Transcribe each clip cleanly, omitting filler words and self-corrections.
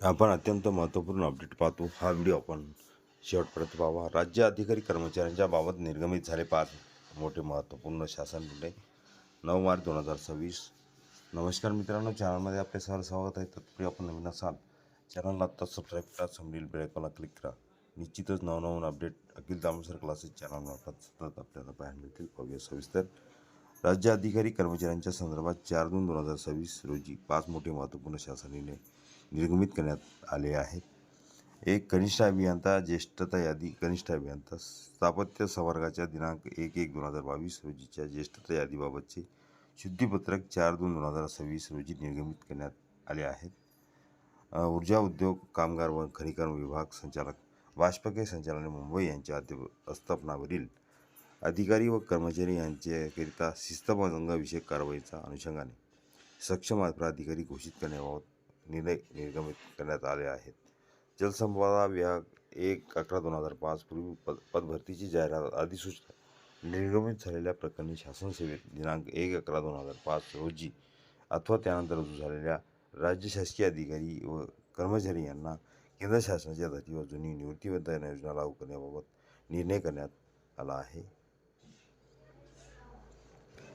आपण अत्यंत महत्त्वपूर्ण अपडेट पाहतो. हा व्हिडिओ आपण शेवटपर्यंत पाहावा. राज्य अधिकारी कर्मचाऱ्यांच्या बाबत निर्गमित झाले 5 मोठे महत्त्वपूर्ण शासन निर्णय. 9 मार्च 2026. नमस्कार मित्रांनो, चॅनलमध्ये आपले सहर्ष स्वागत आहे. तत्पूर्वी आपण नवीन असाल चॅनलला आत्ता सबस्क्राईब करा, समोरील बेल आयकॉनला क्लिक करा. निश्चितच नवनवीन अपडेट अखिल तामसर क्लासेस चॅनलमार्फत सतत आपल्याला पाहायला मिळतील. पाहूया सविस्तर. राज्य अधिकारी कर्मचाऱ्यांच्या संदर्भात 4/2/2026 रोजी 5 मोठे महत्त्वपूर्ण शासन निर्णय निर्गमित करण्यात आले आहेत. एक, कनिष्ठ अभियंता ज्येष्ठता यादी. कनिष्ठ अभियंता स्थापत्य संवर्गाच्या दिनांक 1/1/2022 रोजीच्या ज्येष्ठता यादीबाबतचे शुद्धीपत्रक 4/2/2026 रोजी निर्गमित करण्यात आले आहेत. ऊर्जा उद्योग कामगार व खनिकर्म विभाग संचालक बाष्पके संचालनालय मुंबई यांच्या अस्थापनावरील अधिकारी व कर्मचारी यांच्याकरिता शिस्तभंगविषयक कारवाईच्या अनुषंगाने सक्षम अधिकारी घोषित करण्याबाबत निर्णय निर्गमित करण्यात आले आहेत. जलसंपदा विभाग 1/11/2005 पूर्वी पदभरतीची जाहिरात अधिसूचना निर्गमित झालेल्या प्रकरणी शासन सेवेत दिनांक 1/11/2005 रोजी अथवा त्यानंतर रुजू झालेल्या राज्य शासकीय अधिकारी व कर्मचारी यांना केंद्र शासनाच्या धर्तीवर जुनी निवृत्तीवेतन योजना लागू करण्याबाबत निर्णय करण्यात आला आहे.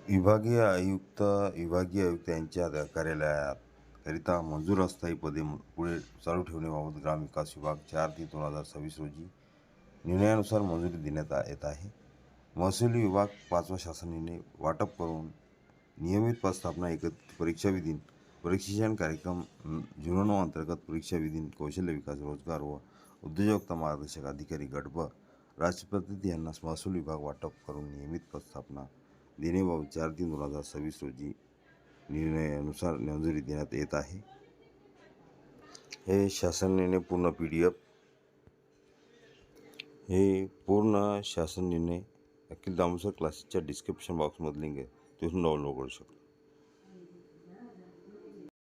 विभागीय आयुक्त यांच्या कार्यालयाकरिता मंजूर अस्थायी पदे पुढे चालू ठेवण्याबाबत ग्रामविकास विभाग 4/3/2026 रोजी निर्णयानुसार मंजुरी देण्यात येत आहे. महसुली विभाग 5वा शासन निर्णय. वाटप करून नियमित पदस्थापना एकत्रित परीक्षा विधीन प्रशिक्षण कार्यक्रम जुनोनो अंतर्गत परीक्षा विधीन कौशल्य विकास रोजगार व उद्योजकता मार्गदर्शक अधिकारी गट ब राष्ट्रपती यांना महसूल विभाग वाटप करून नियमित पदस्थापना देण्याबाबत 4/3/2026 रोजी निर्णयानुसार मंजुरी देण्यात येत आहे. हे शासन निर्णय पूर्ण PDF हे पूर्ण शासन निर्णय अखिल तामसर क्लासेसच्या डिस्क्रिप्शन बॉक्समध्ये लिंक आहे, तिथून डाउनलोड करू शकता.